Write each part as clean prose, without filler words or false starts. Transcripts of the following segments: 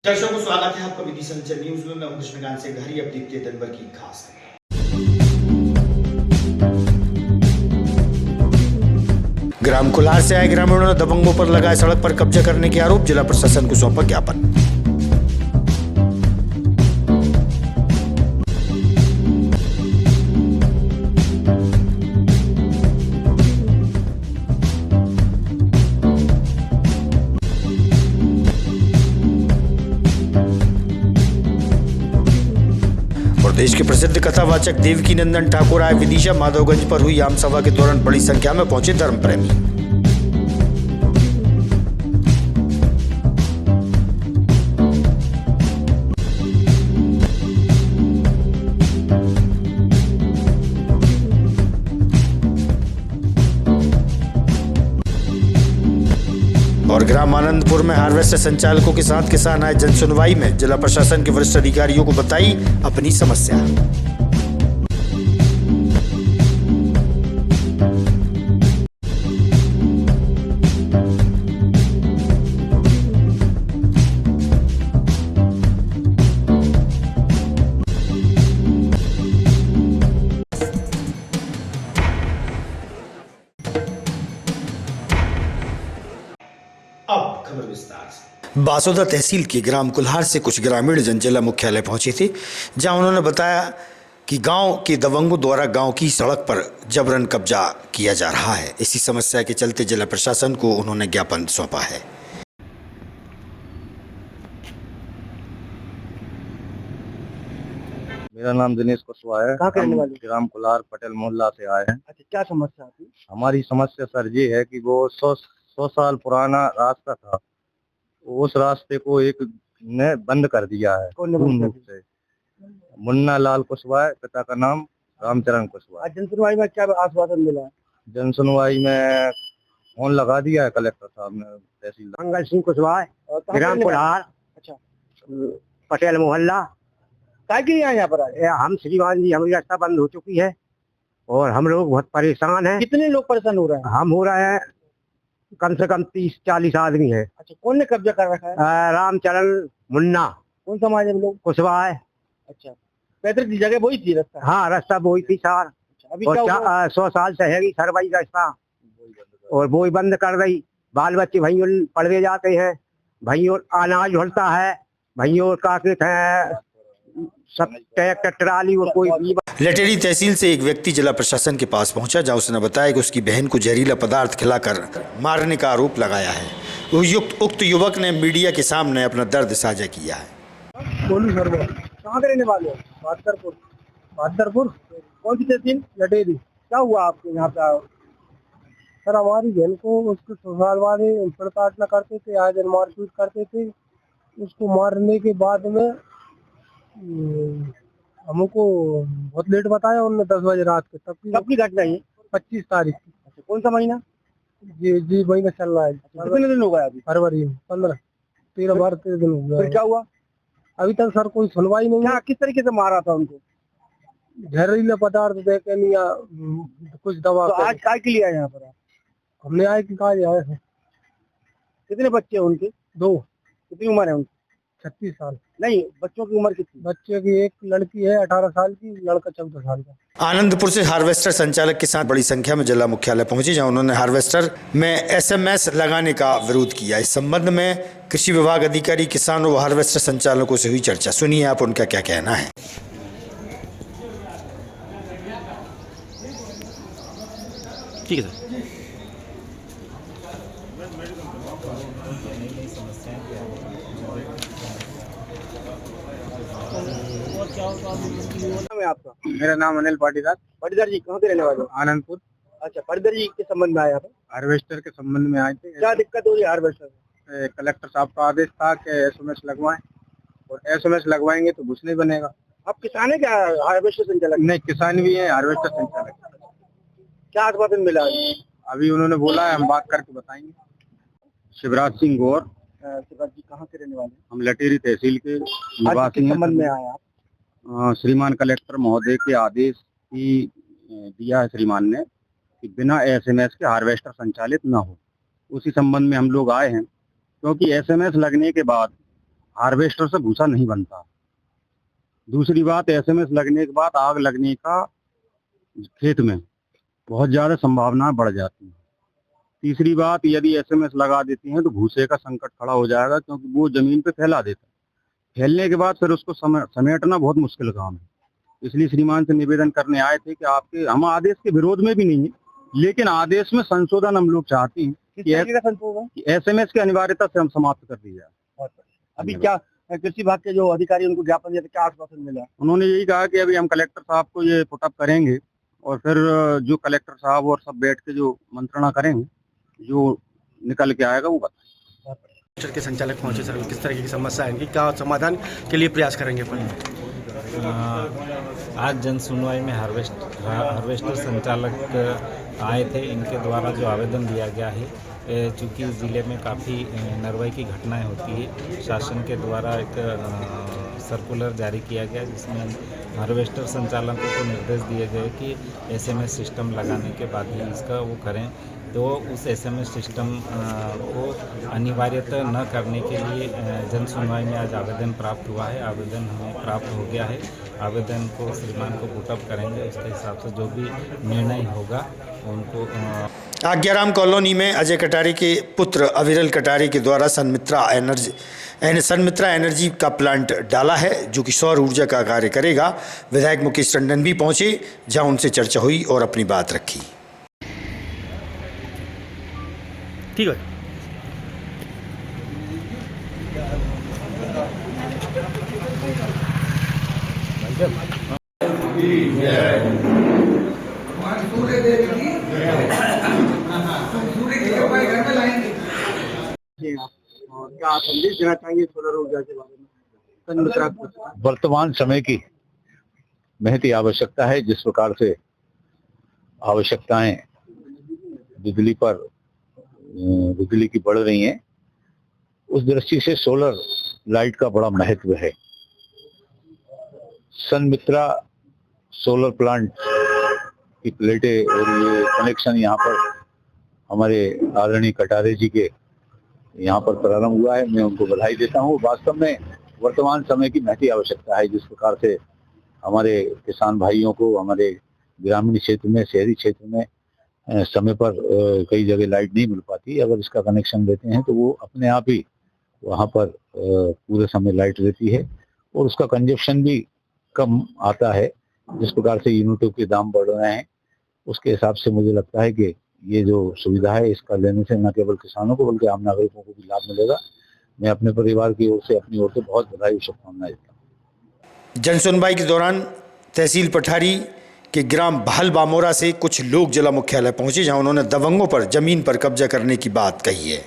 दर्शकों को स्वागत है आपका विधि संचर न्यूज में। मैं हूं कृष्णकांत से घरी। अब देखते हैं दिन भर की खास ग्राम कुल्हार से आए ग्रामीणों ने दबंगों पर लगाए सड़क पर कब्जा करने के आरोप, जिला प्रशासन को सौंपा ज्ञापन। देश के प्रसिद्ध कथावाचक देवकी नंदन ठाकुर आए विदिशा। माधवगंज पर हुई आम सभा के दौरान बड़ी संख्या में पहुंचे धर्म प्रेमी। और ग्राम आनंदपुर में हार्वेस्टर संचालकों के साथ किसान आए जनसुनवाई में। जिला प्रशासन के वरिष्ठ अधिकारियों को बताई अपनी समस्या। अब खबर विस्तार से। बासोदा तहसील के ग्राम कुल्हार से कुछ ग्रामीण जन जिला मुख्यालय पहुंचे थे, जहां उन्होंने बताया कि गांव के दबंगों द्वारा गांव की सड़क पर जबरन कब्जा किया जा रहा है। इसी समस्या के चलते जिला प्रशासन को उन्होंने ज्ञापन सौंपा है। मेरा नाम दिनेश कुशवाहा है। कहाँ के रहने वाले? ग्राम कुल्हार पटेल मोहल्ला से आए हैं। अच्छा, क्या समस्या थी? हमारी समस्या सर ये है कि वो 100 साल पुराना रास्ता था, उस रास्ते को एक ने बंद कर दिया है। कौन ने बंद कर दिया? मुन्ना लाल कुशवाहा, पिता का नाम रामचरण कुशवाहा। आज जनसुनवाई में क्या आश्वासन मिला? जनसुनवाई में फोन लगा दिया है कलेक्टर साहब ने, तहसीलदार मंगल सिंह कुशवाहा, ग्राम कुल्हार। अच्छा, पटेल मोहल्ला। क्या के लिए आए यहाँ पर? हम श्रीमान जी, हमारी रास्ता बंद हो चुकी है और हम लोग बहुत परेशान हैं। कितने लोग परेशान हो रहे हैं? हम हो रहे हैं कम से कम 30-40 आदमी है। अच्छा, कौन ने कब्जा कर रखा है? रामचरण मुन्ना। कौन समाज है लोग? कुशवाहा है। अच्छा, पैतृक की जगह वही थी रास्ता? हाँ, रास्ता वही थी सर। अच्छा, अभी क्या हुआ? 100 साल से है सर वही रास्ता, और वो ही बंद कर रही। बाल बच्चे भैया पढ़ने जाते हैं, भैया अनाज होता है, भैया का कहते हैं सब ट्रैक्टर ट्राली और कोई भी। लटेरी तहसील से एक व्यक्ति जिला प्रशासन के पास पहुंचा, जहां उसने बताया कि उसकी बहन को जहरीला पदार्थ खिलाकर मारने का आरोप लगाया है। उक्त युवक ने मीडिया के सामने अपना दर्द साझा किया है। बोलू सर, कहाँ के रहने वाले हो? बहादुरपुर। बहादुरपुर कौन सी तहसील? लटेरी। क्या हुआ आपके यहाँ पे? सर, हमारी बहन को उसके ससुराल वाले प्रताड़ना करते थे, आज मारपीट करते थे। उसको मारने के बाद में हमको बहुत लेट बताया उन्होंने, 10 बजे रात के। तब की घटना है? 25 तारीख की। अच्छा, कौन सा महीना? जी महीना चल रहा है। कितने दिन हो गए अभी? फरवरी में 13 दिन हो गए। फिर क्या हुआ? अभी तक सर कोई सुनवाई नहीं। क्या किस तरीके से मारा था उनको? जहरीला पदार्थ दे के या कुछ दवा। तो आज काय के लिए आए यहाँ पर? हमने आए कि काय आए हैं। कितने बच्चे हैं उनके? 2। कितनी उम्र है उनकी? 36 साल। नहीं, बच्चों की उम्र कितनी? बच्चे की एक लड़की है 18 साल की, लड़का 14 साल का। आनंदपुर से हार्वेस्टर संचालक के साथ बड़ी संख्या में जिला मुख्यालय पहुंचे, जहां उन्होंने हार्वेस्टर में एसएमएस लगाने का विरोध किया। इस संबंध में कृषि विभाग अधिकारी, किसानों व हार्वेस्टर संचालकों से हुई चर्चा। सुनिए आप उनका क्या कहना है। ठीक है सर। आपका? मेरा नाम अनिल पाटीदार। पाटीदार जी, कहाँ के रहने वाले? आनंदपुर। अच्छा, पाटीदार जी के संबंध में आया था? हार्वेस्टर के संबंध में आए थे। क्या दिक्कत हो रही है हार्वेस्टर में? कलेक्टर साहब का आदेश था कि एसएमएस लगवाएं, और एसएमएस लगवाएंगे तो कुछ नहीं बनेगा। आप किसान है क्या? हार्वेस्टर संचालक? नहीं, किसान भी है, हार्वेस्टर संचालक। क्या आश्वासन मिला? अभी उन्होंने बोला है हम बात करके बताएंगे। शिवराज सिंह गौर। शिवराज जी, कहाँ के रहने वाले? हम लटेरी तहसील के निवासी हैं। संबंध में आए आप? श्रीमान कलेक्टर महोदय के आदेश की दिया है श्रीमान ने कि बिना एसएमएस के हार्वेस्टर संचालित न हो। उसी संबंध में हम लोग आए हैं, क्योंकि एसएमएस लगने के बाद हार्वेस्टर से भूसा नहीं बनता। दूसरी बात, एसएमएस लगने के बाद आग लगने का खेत में बहुत ज्यादा संभावना बढ़ जाती है। तीसरी बात, यदि एसएमएस लगा देती हैं तो भूसे का संकट खड़ा हो जाएगा, क्योंकि वो जमीन पे फैला देता है। फैलने के बाद फिर उसको समेटना बहुत मुश्किल काम है। इसलिए श्रीमान से निवेदन करने आए थे कि आपके, हम आदेश के विरोध में भी नहीं है, लेकिन आदेश में संशोधन हम लोग चाहते हैं कि एसएमएस की अनिवार्यता से हम समाप्त कर दी जाए। अभी क्या कृषि विभाग के जो अधिकारी उनको ज्ञापन दिया, क्या आश्वासन मिला? उन्होंने यही कहा कि अभी हम कलेक्टर साहब को ये पुटअप करेंगे और फिर जो कलेक्टर साहब और सब बैठ के जो मंत्रणा करेंगे, जो निकल के आएगा वो बताएंगे। के संचालक पहुंचे सर, किस तरह की समस्या है इनकी, क्या समाधान के लिए प्रयास करेंगे? आज जन सुनवाई में हार्वेस्टर संचालक आए थे। इनके द्वारा जो आवेदन दिया गया है, चूँकि ज़िले में काफ़ी नरवाई की घटनाएं होती है, शासन के द्वारा एक सर्कुलर जारी किया गया जिसमें हार्वेस्टर संचालकों को निर्देश दिए गए कि एसएमएस सिस्टम लगाने के बाद ही इसका वो करें। तो उस एसएमएस सिस्टम को अनिवार्यता न करने के लिए जन सुनवाई में आज आवेदन प्राप्त हुआ है। आवेदन हमें प्राप्त हो गया है। आवेदन को श्रीमान को पुटअप करेंगे, उसके हिसाब से जो भी निर्णय होगा उनको। आज्ञाराम कॉलोनी में अजय कटारे के पुत्र अविरल कटारे के द्वारा सनमित्रा एनर्जी का प्लांट डाला है, जो कि सौर ऊर्जा का कार्य करेगा। विधायक मुकेश टंडन भी पहुंचे, जहां उनसे चर्चा हुई और अपनी बात रखी। ठीक है। क्या संदेश देना चाहिए सोलर ऊर्जा के बारे में? वर्तमान समय की महती आवश्यकता है। जिस प्रकार से आवश्यकताएं बिजली की बढ़ रही हैं, उस दृष्टि से सोलर लाइट का बड़ा महत्व है। सनमित्रा सोलर प्लांट की प्लेटें और ये कनेक्शन यहाँ पर हमारे आदरणीय कटारे जी के यहाँ पर प्रारंभ हुआ है। मैं उनको बधाई देता हूँ। वास्तव में वर्तमान समय की महती आवश्यकता है। जिस प्रकार से हमारे किसान भाइयों को हमारे ग्रामीण क्षेत्र में, शहरी क्षेत्र में समय पर कई जगह लाइट नहीं मिल पाती, अगर इसका कनेक्शन देते हैं तो वो अपने आप ही वहाँ पर पूरे समय लाइट रहती है और उसका कंजप्शन भी कम आता है। जिस प्रकार से यूनिटों के दाम बढ़ रहे हैं, उसके हिसाब से मुझे लगता है कि ये जो सुविधा है, इसका लेने से न केवल किसानों को बल्कि आम नागरिकों को भी लाभ मिलेगा। मैं अपने परिवार की ओर से, अपनी ओर से बहुत बधाई और शुभकामनाएं देता हूँ। जन सुनवाई के दौरान तहसील पठारी के ग्राम भाल बामोरा से कुछ लोग जिला मुख्यालय पहुंचे, जहां उन्होंने दबंगों पर जमीन पर कब्जा करने की बात कही है।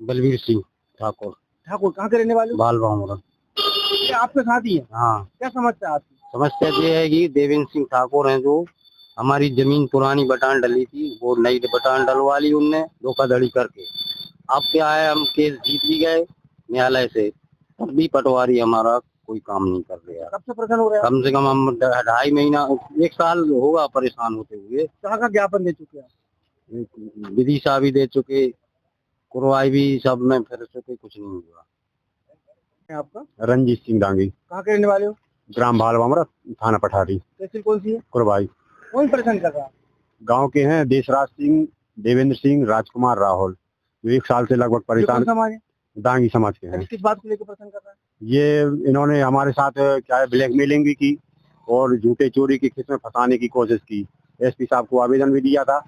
बलवीर सिंह ठाकुर कहाँ के रहने वाले? भाल बामोरा। क्या आपके साथ ही है? हाँ। क्या समस्या आपकी? समस्या ये है कि देवेंद्र सिंह ठाकुर हैं, जो हमारी जमीन पुरानी बटान डली थी, वो नई बटान डलवा ली उनने धोखाधड़ी करके। अब क्या है, हम केस जीत भी गए न्यायालय से, तब भी पटवारी हमारा कोई काम नहीं कर रहा। कब से परेशान हो रहे हैं? कम से कम हम 2.5 महीना, 1 साल होगा परेशान होते हुए। कहाँ का ज्ञापन दे चुके हैं? विदिशा भी दे चुके, कुरवाई भी, सब में फिर चुके, कुछ नहीं हुआ। आपका? रंजीत सिंह डांगी। कहाँ के रहने वाले हो? ग्राम भाल बामोरा, थाना पठारी। तहसील कौन सी है? कुरवाई। कौन परेशान कर रहा है? गांव के हैं देशराज सिंह, देवेंद्र सिंह, राजकुमार, राहुल, जो 1 साल से लगभग परेशान। समाज है? डांगी समाज के हैं। किस बात को लेकर परेशान कर रहा है? ये इन्होंने हमारे साथ क्या है, ब्लैकमेलिंग भी की और झूठे चोरी के केस में फंसाने की कोशिश की। एसपी साहब को आवेदन भी दिया था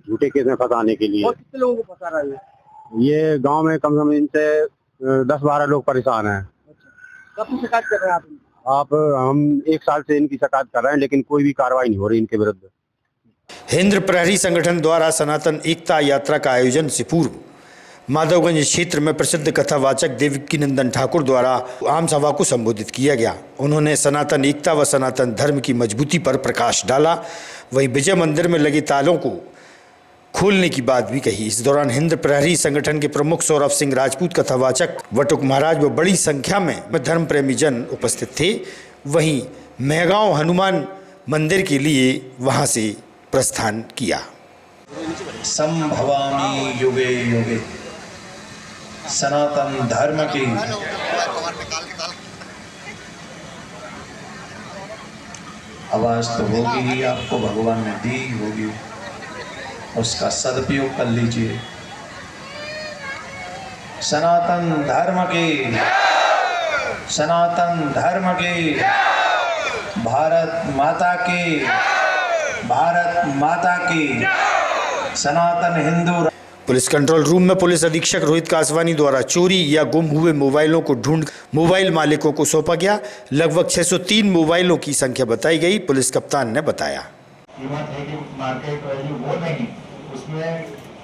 झूठे केस में फंसाने के लिए। और कितने लोगों को फंसा रहा है? ये गांव में कम से कम इनसे 10-12 लोग परेशान हैं। कब से शिकायत कर रहे हैं आप? हम 1 साल से इनकी शिकायत कर रहे हैं, लेकिन कोई भी कार्रवाई नहीं हो रही इनके विरुद्ध। हिंद प्रहरी संगठन द्वारा सनातन एकता यात्रा का आयोजन से पूर्व माधवगंज क्षेत्र में प्रसिद्ध कथावाचक देवकीनंदन ठाकुर द्वारा आम सभा को संबोधित किया गया। उन्होंने सनातन एकता व सनातन धर्म की मजबूती पर प्रकाश डाला। वहीं विजय मंदिर में लगे तालों को खोलने की बात भी कही। इस दौरान हिंद प्रहरी संगठन के प्रमुख सौरभ सिंह राजपूत, कथावाचक वटुक महाराज व बड़ी संख्या में धर्म प्रेमी जन उपस्थित थे। वहीं मेहगांव हनुमान मंदिर के लिए वहां से प्रस्थान किया। संभवामि युगे युगे। सनातन धर्म की आवाज तो होगी ही, आपको भगवान ने दी होगी, उसका सदुपयोग कर लीजिए। सनातन धर्म की, सनातन धर्म की, भारत माता की, भारत माता की, सनातन हिंदू। पुलिस कंट्रोल रूम में पुलिस अधीक्षक रोहित कासवानी द्वारा चोरी या गुम हुए मोबाइलों को ढूंढ मोबाइल मालिकों को सौंपा गया। लगभग 603 मोबाइलों की संख्या बताई गई। पुलिस कप्तान ने बताया, कीमत है कि मार्केट वैल्यू वो नहीं, उसमें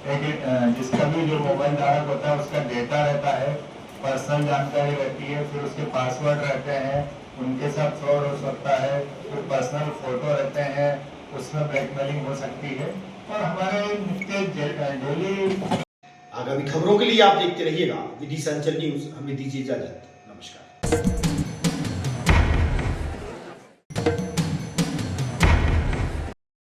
एक जिसका भी जो मोबाइल धारक होता है उसका डेटा रहता है, पर्सनल जानकारी रहती है, फिर उसके पासवर्ड रहते हैं, उनके साथ फ्रॉड हो सकता है, फिर पर्सनल फोटो रहते हैं, उसमें ब्लैकमेलिंग हो सकती है। और हमारे डेली आगामी खबरों के लिए आप देखते रहिएगा विधि संचल न्यूज। हमें दीजिए इजाजत। नमस्कार।